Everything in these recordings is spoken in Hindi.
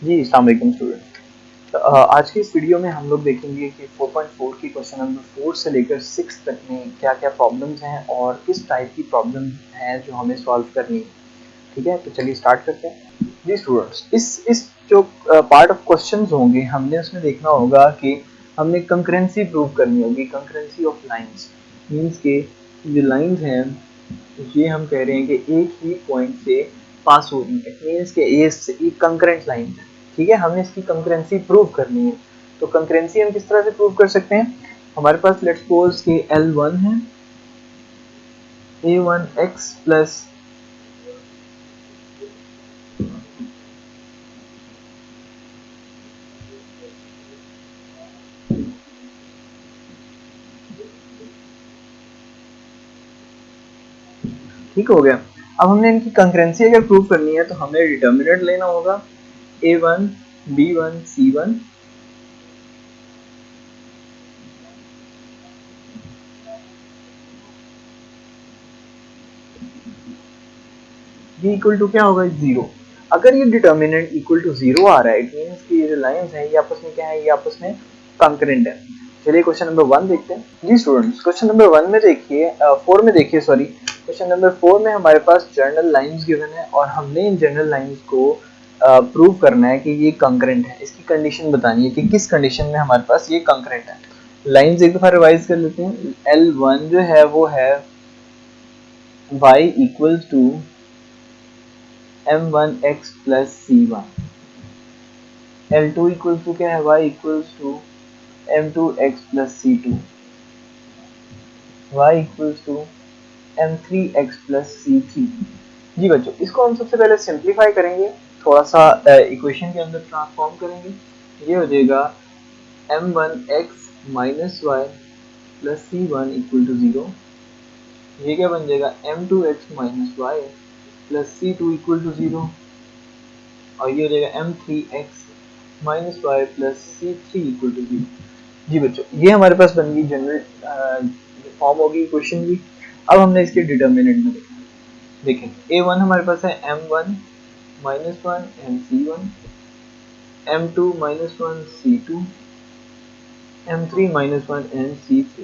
जी, अस्सलाम वालेकुम स्टूडेंट। आज की इस वीडियो में हम लोग देखेंगे कि 4.4 की क्वेश्चन नंबर 4 से लेकर 6 तक में क्या-क्या प्रॉब्लम्स हैं और किस टाइप की प्रॉब्लम हैं जो हमें सॉल्व करनी है। ठीक है, तो चलिए स्टार्ट करते हैं। जी स्टूडेंट्स, इस जो पार्ट ऑफ क्वेश्चंस होंगे हमने उसमें देखना होगा कि हमने कंकरेंसी प्रूव करनी होगी। कंकरेंसी ऑफ लाइंस मींस के जो लाइंस हैं ये हम कह रहे हैं कि एक ही पॉइंट से पास हो रही है। इट मींस कि ये कंकरेंट लाइन है। ठीक है, हमें इसकी कंकरेंसी प्रूव करनी है। तो कंकरेंसी हम किस तरह से प्रूव कर सकते हैं? हमारे पास लेट्स सपोज कि L1 है, A1x प्लस ठीक हो गया। अब हमने इनकी कंकरेंसी अगर प्रूव करनी है तो हमें डिटर्मिनेंट लेना होगा A1 B1 C1 ये इक्वल टू क्या होगा? जीरो। अगर ये डिटर्मिनेंट इक्वल टू जीरो आ रहा है इट मींस कि ये जो लाइंस हैं ये आपस में क्या है? ये आपस में कंकरेंट है। चलिए क्वेश्चन नंबर 1 देखते हैं। जी स्टूडेंट्स, क्वेश्चन नंबर 1 में देखिए 4 में देखिए सॉरी, क्वेश्चन नंबर 4 में हमारे पास जर्नल लाइंस गिवन है और हमने इन जर्नल लाइंस को प्रूव करना है कि ये कंकरेंट है। इसकी कंडीशन बतानी है कि किस कंडीशन में हमारे पास ये कंकरेंट है। लाइंस एक दफा रिवाइज कर लेते हैं। L1 जो है वो है y equals to m1x plus c1। L2 equals to क्या है? y equals to m2x plus c2। y equals to m3x plus c3। जी बच्चों, इसको हम सबसे पहले सिंप्लीफाई करेंगे, थोड़ा सा इक्वेशन के अंदर ट्रांसफॉर्म करेंगे। ये हो जाएगा m1x minus Y plus c1 equal to zero. ये क्या बन जाएगा? m2x minus Y plus c2 equal to zero. और ये हो जाएगा m3x minus Y plus c3 equal to zero. जी बच्चों, ये हमारे पास बन गई जनरल फॉर्म होगी क्वेश्चन की। अब हमने इसके डिटर्मिनेंट में देखना है। देखें A1 हमारे पास है m1 minus one M c1, m2 minus one c2, m3 minus one M c3।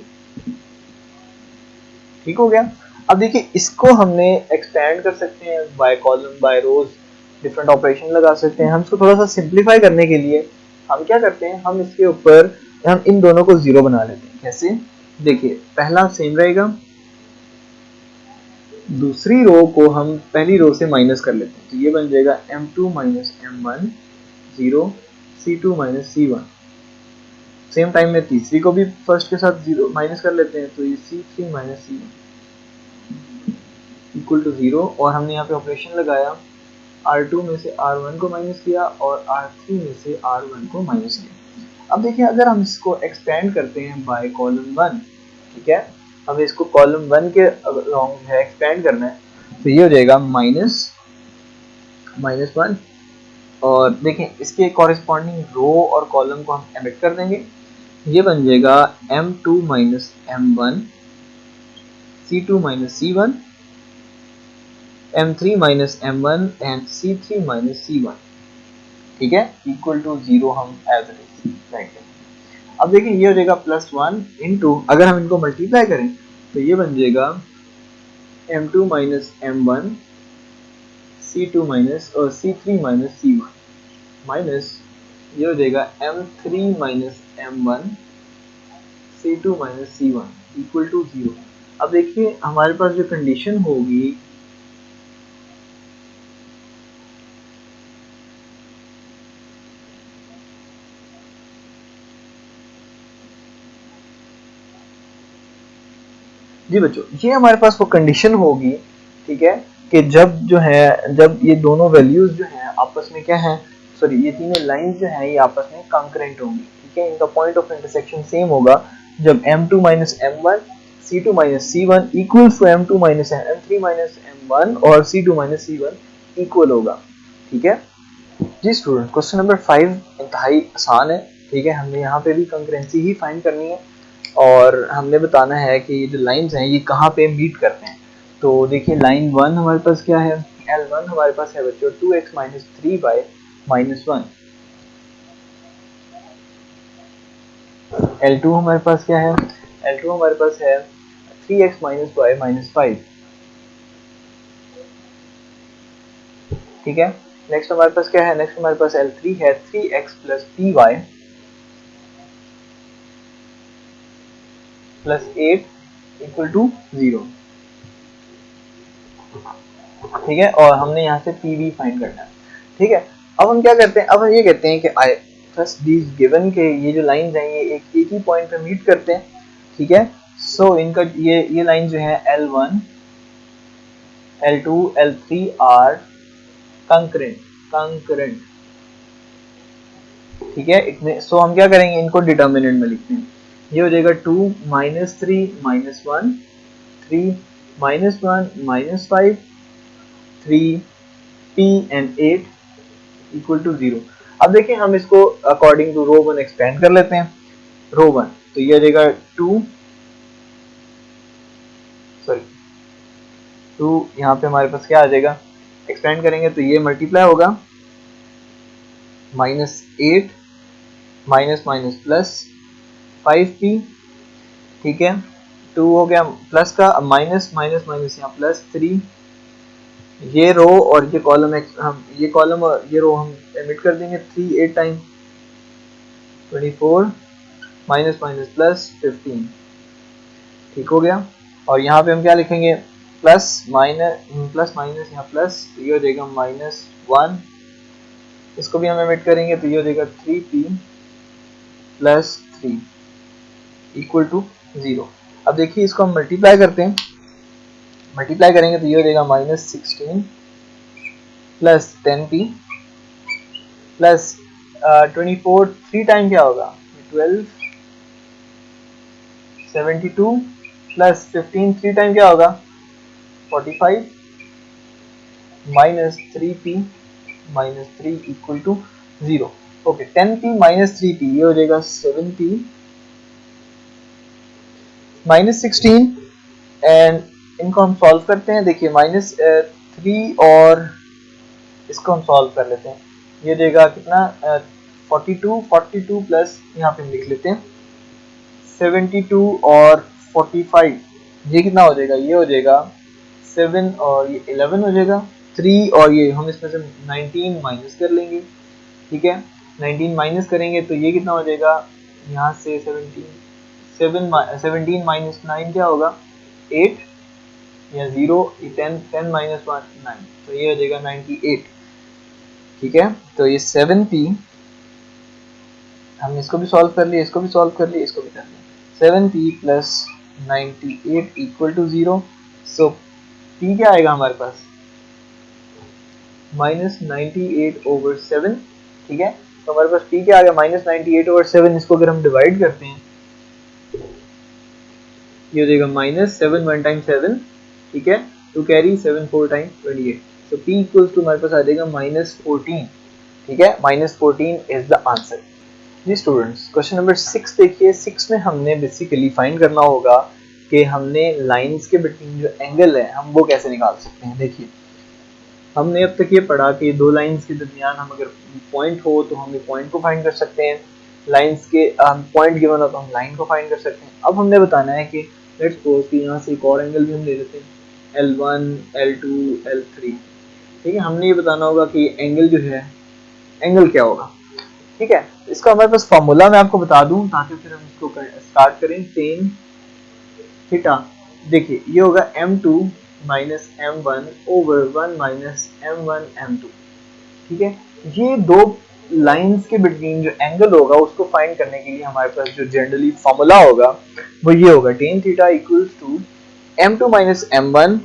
ठीक हो गया। अब देखिए इसको हमने एक्सपेंड कर सकते हैं by column by rows, different operation लगा सकते हैं। हम इसको थोड़ा सा सिंप्लीफाई करने के लिए हम क्या करते हैं, हम इसके ऊपर हम इन दोनों को जीरो बना लेते हैं। कैसे? देखिए पहला सेम रहेगा, दूसरी रो को हम पहली रो से माइनस कर लेते हैं। तो ये बन जाएगा m2 minus m1 zero, c2 minus c1। Same time में तीसरी को भी फर्स्ट के साथ जीरो माइनस कर लेते हैं। तो ये c3 minus c1 equal to zero. और हमने यहाँ पे ऑपरेशन लगाया, R2 में से R1 को माइनस किया और R3 में से R1 को माइनस किया। अब देखिए अगर हम इसको एक्सपेंड करते हैं बाय कॉलम 1, ठीक है, हमें इसको कॉलम 1 के अलॉन्ग है एक्सपेंड करना है। तो ये हो जाएगा माइनस माइनस वन। और देखें इसके कॉरेस्पॉन्डिंग रो और कॉलम को हम एमिट कर देंगे। ये बन जाएगा m2 minus m1, c2 minus c1, m3 minus m1 and c3 minus c1। ठीक है, इक्वल टू जीरो हम एज इट इज राइट करें। अब देखिए ये हो जाएगा प्लस वन इंटू, अगर हम इनको मल्टीप्लाई करें तो ये बन जाएगा m2 minus m1, c2 minus और c3 माइनस c1 माइनस ये हो जाएगा m3 minus m1, c2 minus c1 equal to zero. अब देखिए हमारे पास जो कंडीशन होगी, जी बच्चों ये हमारे पास वो कंडीशन होगी, ठीक है, कि जब ये दोनों वैल्यूज जो हैं आपस में क्या है, सॉरी ये तीनों लाइंस जो हैं ये आपस में कंकरेंट होंगी। ठीक है, इनका पॉइंट ऑफ इंटरसेक्शन सेम होगा जब m2 minus m1, c2 minus c1 equals to m2 minus m3 minus m1 और c2 माइनस c1 इक्वल होगा। ठीक है जी स्टूडेंट, क्वेश्चन नंबर 5 इंतहाई आसान है। ठीक है, हमने यहाँ पे भी कंकरेंसी ही फाइंड करनी है और हमने बताना है कि ये जो लाइंस हैं ये कहाँ पे मीट करते हैं। तो देखिए लाइन 1 हमारे पास क्या है? L1 हमारे पास है बच्चों 2x minus three by minus one. L2 हमारे पास क्या है, L2 हमारे पास है 3x माइनस वाई माइनस 5, ठीक है। नेक्स्ट हमारे पास क्या है, नेक्स्ट हमारे पास L3 है 3x plus P Y plus 8 equal to 0, ठीक है। और हमने यहाँ से पी वी फाइंड करना है, ठीक है। अब हम क्या करते हैं, अब हम ये कहते हैं कि आई फर्स्ट दीज गिवन के ये जो लाइंस हैं ये एक ही पॉइंट पे मीट करते हैं, ठीक है। सो इनका ये लाइन जो है L1 L2 L3 are concurrent, ठीक है। इतने सो हम क्या करेंगे, इनको डिटर्मिनेंट में लिखते हैं। ये हो जाएगा 2 minus 3 minus 1 3 minus 1 minus 5 3 p and 8 equal to 0। अब देखें हम इसको अकॉर्डिंग टू रो 1 एक्सपेंड कर लेते हैं। रो 1 तो ये हो जाएगा 2 यहाँ पे हमारे पास क्या आ जाएगा, एक्सपेंड करेंगे तो ये मल्टीप्लाई होगा -8 माइनस माइनस प्लस 5p, ठीक है। 2 हो गया प्लस का, माइनस माइनस माइनस यहाँ प्लस 3, ये रो और ये कॉलम हम ये कॉलम और ये रो हम एमिट कर देंगे 3 8 टाइम 24 माइनस माइनस प्लस 15, ठीक हो गया। और यहाँ पे हम क्या लिखेंगे, प्लस माइनस यहाँ प्लस, तो ये हो जाएगा -1, इसको भी हम एमिट करेंगे तो ये हो जाएगा 3p प्लस 3 इक्वल टू 0। अब देखिए इसको हम मल्टीप्लाई करते हैं, मल्टीप्लाई करेंगे तो ये हो जाएगा -16 प्लस 10p प्लस 24 3 टाइम क्या होगा 12 72 प्लस 15 3 टाइम क्या होगा 45 minus 3p minus 3 equal to 0। Okay 10p minus 3p ये हो जाएगा 7p माइनस 16 एंड इनको हम सॉल्व करते हैं। देखिए -3 और इसको हम सॉल्व कर लेते हैं, ये देगा कितना 42 प्लस यहाँ पे हम लिख लेते हैं 72 और 45, ये कितना हो जाएगा, ये हो जाएगा 7 और ये 11 हो जाएगा 3 और ये हम इसमें से 19 माइनस कर लेंगे, ठीक है। 19 माइनस करेंगे तो ये कितना हो जाएगा, यहाँ से 17 माइनस 9 क्या होगा 8 या 0 10 माइनस 1 9, तो ये हो जाएगा 98, ठीक है। तो ये 7p हम इसको भी सॉल्व कर लिए, इसको भी सॉल्व कर लिए, इसको भी कर लिए 7p plus 98 equal to 0। So p क्या आएगा हमारे पास -98 ओवर 7, ठीक है। तो हमारे पास p क्या आ गया -98 ओवर 7, इसको अगर हम डिवाइड करते हैं ये हो जाएगा -7 1 टाइम 7, ठीक है, टू कैरी 7 4 टाइम 28, तो p इक्वल्स टू हमारे पास आ जाएगा -14, ठीक है। -14 इज द आंसर। जी स्टूडेंट्स क्वेश्चन नंबर 6 देखिए, 6 में हमने बेसिकली फाइंड करना होगा कि हमने लाइंस के बिटवीन जो एंगल है हम वो कैसे निकाल सकते हैं। देखिए हमने अब तक ये पढ़ा कि दो लाइंस के दरमियान हम अगर पॉइंट हो तो हम पॉइंट को फाइंड कर सकते हैं, लाइंस के पॉइंट गिवन हो तो हम लाइन को फाइंड कर सकते हैं। अब हमने बताना है कि लेट्स सपोज कि यहाँ से एक और एंगल भी हम ले लेते हैं L1 L2 L3, ठीक है। हमने ये बताना होगा कि एंगल जो है एंगल क्या होगा, ठीक है। इसका हमारे पास फॉर्मूला मैं आपको बता दूं ताकि फिर हम इसको स्टार्ट करें। टेन थीटा, देखिए ये होगा m2 minus m1 over 1 minus m1 m2, ठीक है। ये दो लाइंस के बिटवीन जो एंगल होगा उसको फाइंड करने के लिए हमारे पास जो जनरली फॉर्मूला होगा वो ये होगा tan theta equals to m2 minus m1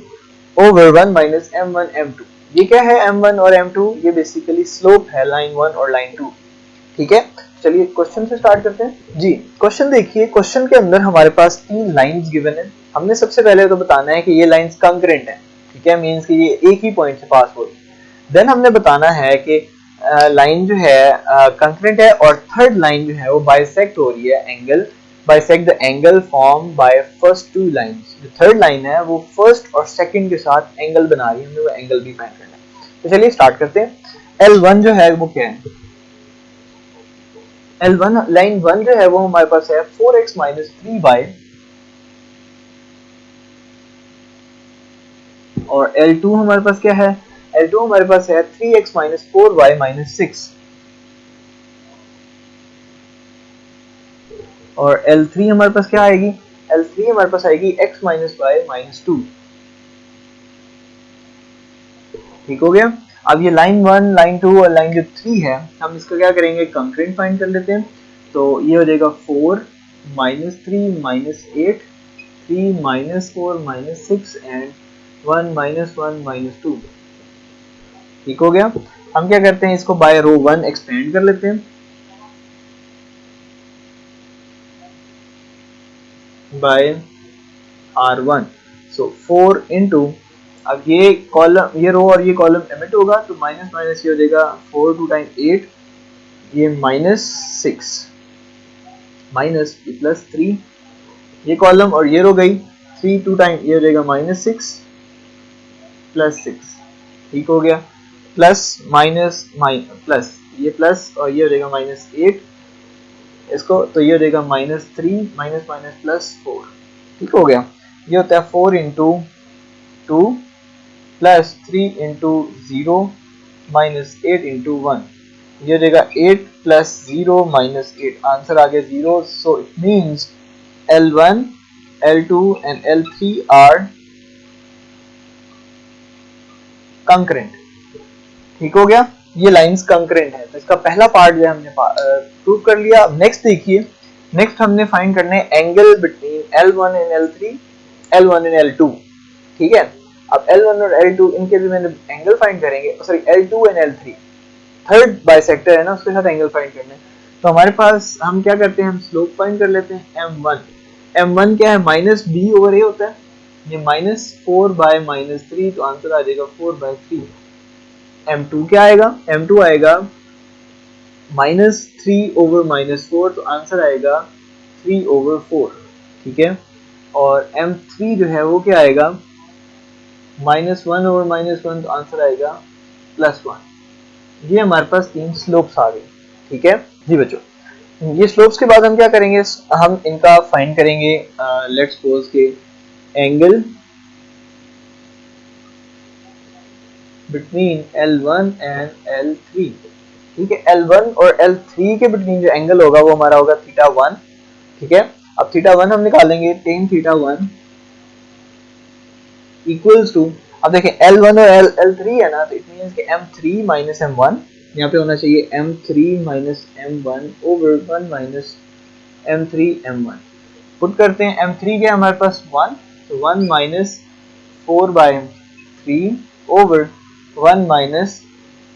over 1 minus m1 m2। ये क्या है m1 और m2, ये बेसिकली स्लोप है लाइन 1 और लाइन 2, ठीक है। चलिए क्वेश्चन से स्टार्ट करते हैं। जी क्वेश्चन देखिए, क्वेश्चन के अंदर हमारे पास 3 लाइंस गिवन है। हमने सबसे पहले तो बताना है कि ये लाइंस कंकरेंट है, ठीक है, मींस कि ये एक ही पॉइंट से पास हो रही है। देन हमने बताना है कि लाइन जो है कंकरेंट है और थर्ड लाइन जो है वो बाइसेक्ट हो रही है, angle bisect the angle form by first two lines. जो थर्ड लाइन है वो फर्स्ट और सेकंड के साथ एंगल बना रही है, हमें वो एंगल भी फाइंड करना है। तो चलिए स्टार्ट करते हैं। L1 जो है वो क्या है, L1 लाइन 1 जो है वो हमारे पास है 4x माइनस 3y, और L2 हमारे पास क्या है, L2 हमारे पास है 3x माइनस 4y माइनस 6, और L3 हमारे पास क्या आएगी, L3 हमारे पास आएगी x माइनस y माइनस 2। ठीक हो गया। अब ये लाइन 1, लाइन 2 और लाइन जो 3 है, हम इसका क्या करेंगे, कंकरेंट फाइंड कर लेते हैं। तो ये हो जाएगा 4 minus 3 minus 8, 3 minus 4 minus 6 and 1 minus 1 minus 2। ठीक हो गया। हम क्या करते हैं, इसको बाय रो 1 एक्सपेंड कर लेते हैं, बाय R1। सो 4 इंटू, अब ये कॉलम, ये रो और ये कॉलम एमिट होगा, तो माइनस माइनस ये हो जाएगा 4 2 टाइम 8, ये माइनस 6 माइनस प्लस 3, ये कॉलम और ये रो गई, 3 2 टाइम ये हो जाएगा माइनस 6 प्लस 6। ठीक हो गया। प्लस माइनस माइनस प्लस, ये प्लस और ये हो जाएगा माइनस 8 इसको, तो ये हो जाएगा माइनस 3 माइनस माइनस प्लस 4। ठीक हो गया। ये होता है 4 into 2 plus 3 into 0 minus 8 into 1, ये हो जाएगा 8 प्लस 0 माइनस 8, आंसर आ गया 0। So it means L1, L2 and L3 are concurrent। ठीक हो गया। ये लाइंस कंकरेंट है, तो इसका पहला पार्ट जो है हमने प्रूव कर लिया। नेक्स्ट देखिए, नेक्स्ट हमने फाइंड करना है angle between L1 and L3, L1 and L2। ठीक है। अब L1 और L2 इनके भी मैंने एंगल फाइंड करेंगे, sorry L2 and L3, third bisector है ना, उसके साथ एंगल फाइंड करना है। तो हमारे पास हम क्या करते हैं, हम स्लोप फाइंड कर लेते हैं M1। M1 क्या है, माइनस बी ओवर ए होता है, ये माइनस 4 बाय माइनस 3, तो आंसर आ जाएगा 4 बाय 3। M2 क्या आएगा, M2 आएगा माइनस 3 ओवर माइनस 4, तो आंसर आएगा 3 ओवर 4। ठीक है। और M3 जो है वो क्या आएगा, माइनस 1 ओवर माइनस 1, तो आंसर आएगा प्लस 1। ये हमारे पास 3 स्लोप्स आ गए। ठीक है जी बच्चों। ये स्लोप्स के बाद हम क्या करेंगे, हम इनका फाइंड करेंगे, लेट्स सपोज के angle between L1 and L3। ठीक है। L1 और L3 के बिटवीन जो एंगल होगा वो हमारा होगा थीटा 1। ठीक है। अब थीटा 1 हम निकालेंगे, टेन थीटा 1 इक्वल्स टू, अब देखें L1 और L3 है ना, तो इट मींस कि M3 माइनस M1, यहाँ पे होना चाहिए M3 minus M1 over 1 minus M3 M1। Put करते हैं, M3 के हमारे पास 1, तो 1 माइनस 4 बाय 3 ओवर 1 माइनस,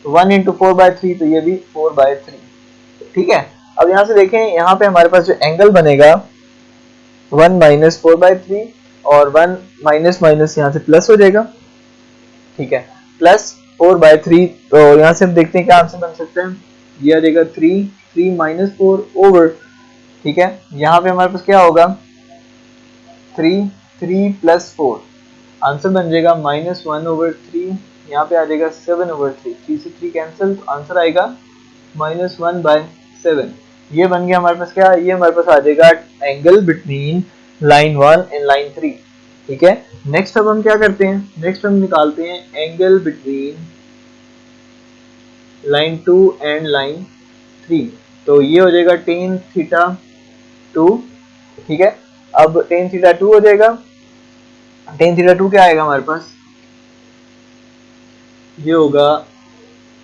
तो 1 इंटू 4 बाय 3, तो ये भी 4 बाय 3। ठीक है। अब यहाँ से देखें, यहाँ पे हमारे पास जो एंगल बनेगा 1 माइनस 4 बाय 3, और 1 माइनस माइनस यहाँ से प्लस हो जाएगा। ठीक है। प्लस 4 बाय 3, तो यहाँ से हम देखते हैं क्या आंसर बन सकता है, ये आ जाएगा 3, 3 माइनस 4 ओवर, ठीक है, यहाँ पे हमारे पास क्या होगा 3, 3 प्लस 4, आंसर बन जाएगा माइनस 1 ओवर 3, यहाँ पे आ जाएगा 7 ओवर 3, 3 से 3 कैंसिल, तो आंसर आएगा माइनस 1 बाय 7। ये बन गया हमारे पास क्या, ये हमारे पास आ जाएगा angle between line 1 and line 3। ठीक है। नेक्स्ट अब हम क्या करते हैं, नेक्स्ट हम निकालते हैं angle between line 2 and line 3। तो ये हो जाएगा टेन थीटा 2। ठीक है। अब टेन थीटा 2 हो जाएगा, टेन थीटा 2 क्या आएगा हमारे पास, ये होगा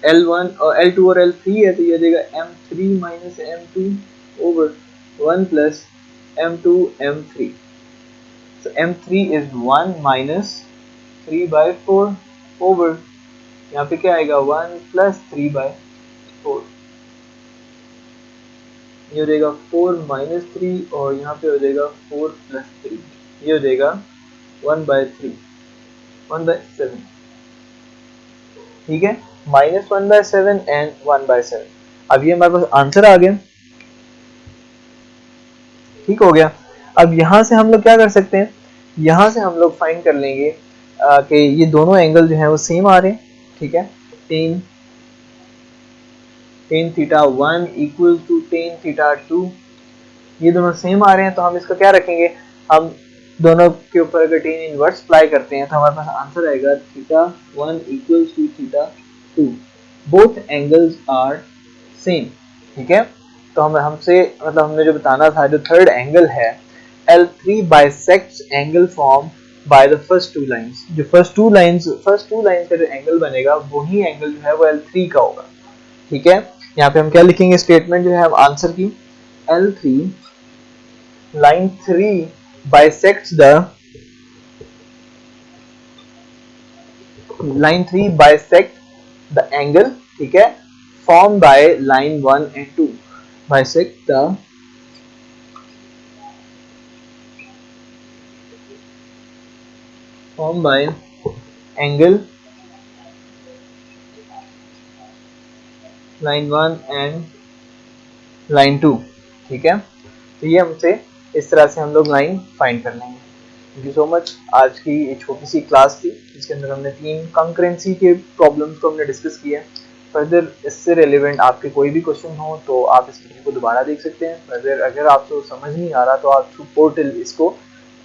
L1 और L2 और L3 है, तो ये हो जाएगा M3 minus M2 over 1 plus M2 M3। So M3 is 1 minus 3 by 4 over, यहाँ पे क्या आएगा 1 plus 3 by 4, ये हो जाएगा 4 minus 3, और यहाँ पे हो जाएगा 4 plus 3, ये हो जाएगा 1 by 3, 1 by 7। ठीक है। Minus 1 by 7 and 1 by 7। अब ये हमारे पास आंसर आ गया। ठीक हो गया। अब यहाँ से हम लोग क्या कर सकते हैं, यहाँ से हम लोग फाइंड कर लेंगे कि ये दोनों एंगल जो है वो सेम आ रहे हैं। ठीक है। Tan tan theta 1 equal to tan theta 2, ये दोनों सेम आ रहे हैं तो हम इसका क्या रखेंगे, हम दोनों के ऊपर अगर टेन इनवर्स अप्लाई करते हैं तो हमारे पास आंसर आएगा theta 1 equal to theta 2, both angles are same. ठीक है, तो हमसे मतलब हमने जो बताना था, जो थर्ड एंगल है L3 bisects angle form by the first two lines, जो फर्स्ट टू लाइंस का जो एंगल बनेगा वही एंगल जो है वो L3 का होगा। ठीक है, यहाँ पे हम क्या लिखेंगे, स्टेटमेंट जो है आंसर की, L3 line 3 bisects the line 3 bisect the angle, ठीक है, formed by line 1 and 2, bisect the formed by angle line 1 and line 2। ठीक है, तो ये हमसे इस तरह से हम लोग लाइन फाइंड कर लेंगे। Thank you so much. आज की एक छोटी सी क्लास थी जिसके अंदर हमने 3 कंकरेंसी के प्रॉब्लम्स को हमने डिस्कस किया। फर्दर इससे रिलेवेंट आपके कोई भी क्वेश्चन हो तो आप इस वीडियो को दोबारा देख सकते हैं। फर्दर अगर आपको समझ नहीं आ रहा तो आप थ्रू पोर्टल इसको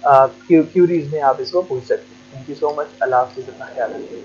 क्यूरीज में आप इसको पूछ सकते हैं। Thank you so much. अल्लाह हाफिज़, अपना ख्याल रखिए।